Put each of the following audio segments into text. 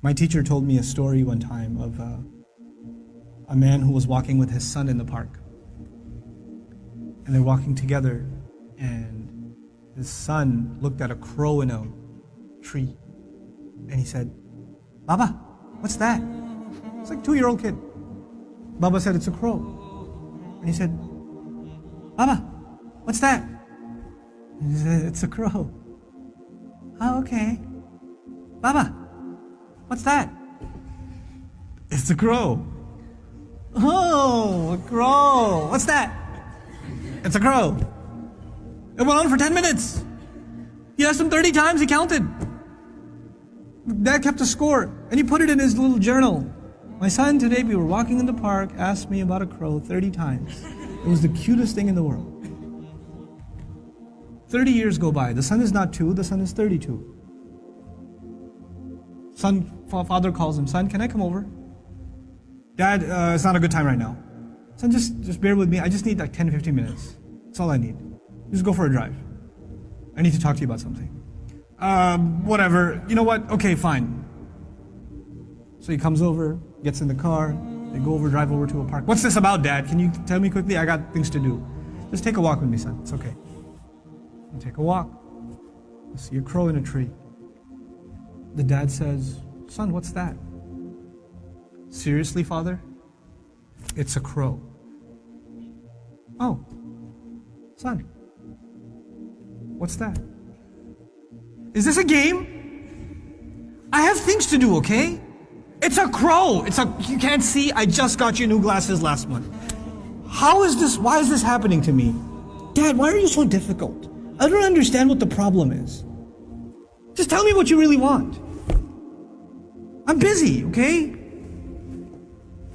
My teacher told me a story one time of a man who was walking with his son in the park. And they're walking together, and his son looked at a crow in a tree. And he said, "Baba, what's that?" It's like a 2-year-old kid. Baba said, "It's a crow." And he said, "Baba, what's that?" And he said, "It's a crow." "Oh, okay." "Baba, what's that?" "It's a crow." "Oh, a crow. What's that?" "It's a crow." It went on for 10 minutes. He asked him 30 times, he counted. Dad kept a score, and he put it in his little journal. "My son, today we were walking in the park, asked me about a crow 30 times. It was the cutest thing in the world." 30 years go by. The son is not 2, the son is 32. Father calls him, "Son, can I come over?" "Dad, it's not a good time right now." "Son, just bear with me. I just need like 10, 15 minutes. That's all I need. Just go for a drive. I need to talk to you about something." Whatever. You know what? Okay, fine. So he comes over, gets in the car, they go over, drive over to a park. "What's this about, Dad? Can you tell me quickly? I got things to do." "Just take a walk with me, son. It's okay." You take a walk. You see a crow in a tree. The dad says, "Son, what's that?" "Seriously, Father? It's a crow." "Oh, son, what's that?" "Is this a game? I have things to do, okay? It's a crow. You can't see, I just got you new glasses last month. Why is this happening to me? Dad, why are you so difficult? I don't understand what the problem is. Just tell me what you really want. I'm busy, okay?"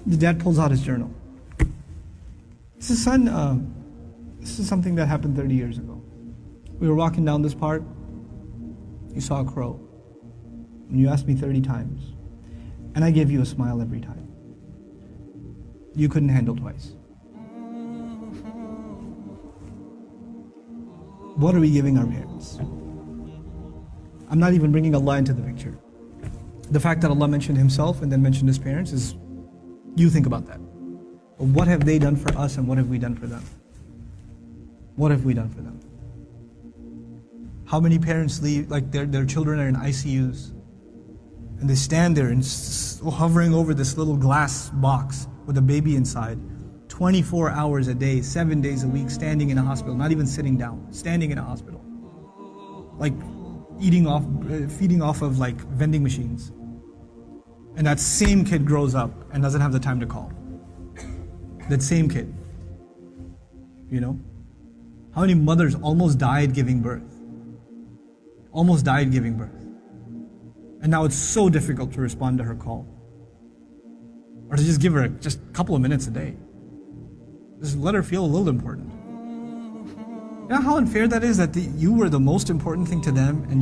The dad pulls out his journal. He says, "Son, this is something that happened 30 years ago. We were walking down this park. You saw a crow. And you asked me 30 times. And I gave you a smile every time. You couldn't handle twice. What are we giving our parents?" I'm not even bringing Allah into the picture. The fact that Allah mentioned Himself and then mentioned His parents is, you think about that. But what have they done for us and what have we done for them? What have we done for them? How many parents leave, like their children are in ICUs, and they stand there and hovering over this little glass box with a baby inside, 24 hours a day, 7 days a week, standing in a hospital, not even sitting down, standing in a hospital. Like feeding off of like vending machines. And that same kid grows up and doesn't have the time to call. That same kid. You know? How many mothers almost died giving birth? Almost died giving birth. And now it's so difficult to respond to her call. Or to just give her just a couple of minutes a day. Just let her feel a little important. You know how unfair that is, that you were the most important thing to them and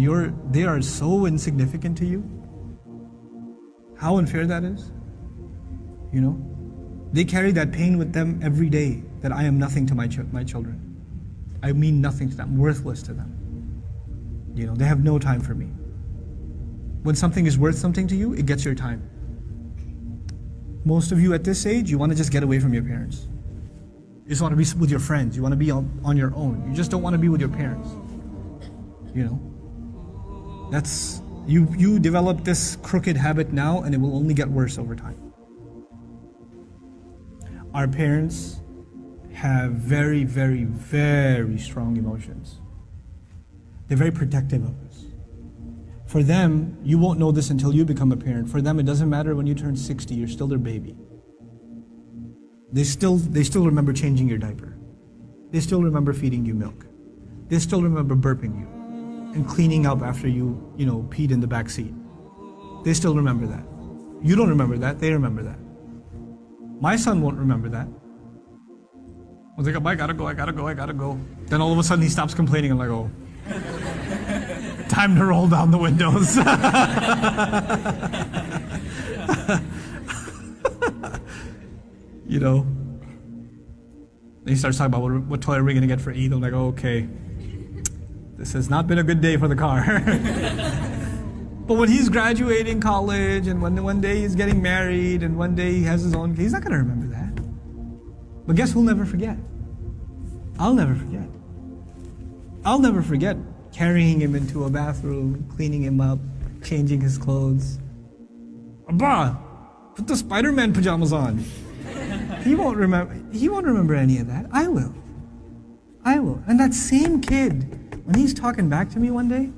they are so insignificant to you? How unfair that is? You know? They carry that pain with them every day, that I am nothing to my children. I mean nothing to them, I'm worthless to them. You know, they have no time for me. When something is worth something to you, it gets your time. Most of you at this age, you want to just get away from your parents. You just want to be with your friends. You want to be on your own. You just don't want to be with your parents. You know? That's, you develop this crooked habit now and it will only get worse over time. Our parents have very, very, very strong emotions. They're very protective of us. For them, you won't know this until you become a parent. For them, it doesn't matter when you turn 60, you're still their baby. They still remember changing your diaper. They still remember feeding you milk. They still remember burping you and cleaning up after you peed in the back seat. They still remember that. You don't remember that, they remember that. My son won't remember that. I was like, I gotta go. Then all of a sudden he stops complaining. I'm like, oh, time to roll down the windows. You know. Then he starts talking about what toy are we gonna get for Eid. I'm like, oh, okay. This has not been a good day for the car. But when he's graduating college, and when one day he's getting married, and one day he has his own, he's not going to remember that. But guess who'll never forget? I'll never forget. I'll never forget carrying him into a bathroom, cleaning him up, changing his clothes. Abba, put the Spider-Man pajamas on. He won't remember any of that. I will. And that same kid, when he's talking back to me one day,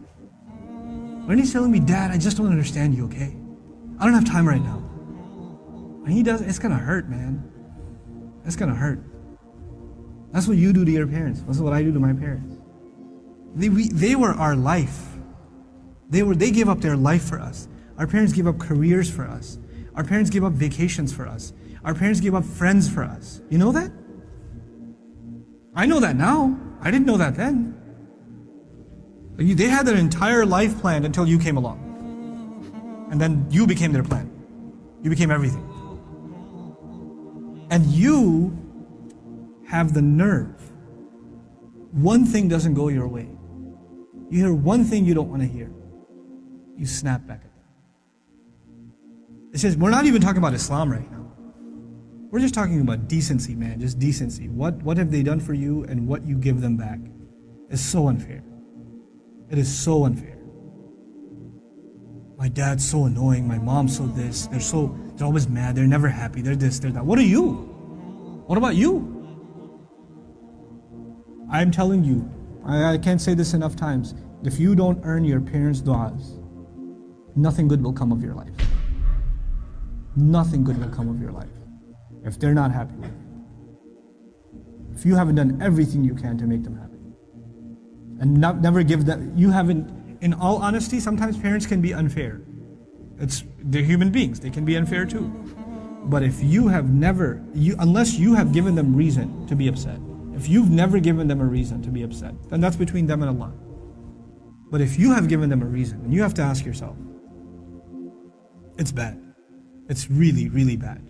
when he's telling me, Dad, I just don't understand you, okay? I don't have time right now. And he does, it's gonna hurt, man. It's gonna hurt. That's what you do to your parents. That's what I do to my parents. They were our life. They gave up their life for us. Our parents gave up careers for us. Our parents gave up vacations for us. Our parents gave up friends for us. You know that? I know that now. I didn't know that then. They had their entire life planned until you came along. And then you became their plan. You became everything. And you have the nerve. One thing doesn't go your way. You hear one thing you don't want to hear. You snap back at them. It says, we're not even talking about Islam right now. We're just talking about decency, man. Just decency. What have they done for you and what you give them back is so unfair. It is so unfair. My dad's so annoying. My mom's so this. They're always mad. They're never happy. They're this, they're that. What are you? What about you? I'm telling you, I can't say this enough times. If you don't earn your parents' du'as, nothing good will come of your life. Nothing good will come of your life if they're not happy with you. If you haven't done everything you can to make them happy. And never give them, you haven't, in all honesty, sometimes parents can be unfair. They're human beings, they can be unfair too. But if you have never, unless you have given them reason to be upset, if you've never given them a reason to be upset, then that's between them and Allah. But if you have given them a reason, and you have to ask yourself, it's bad. It's really, really bad.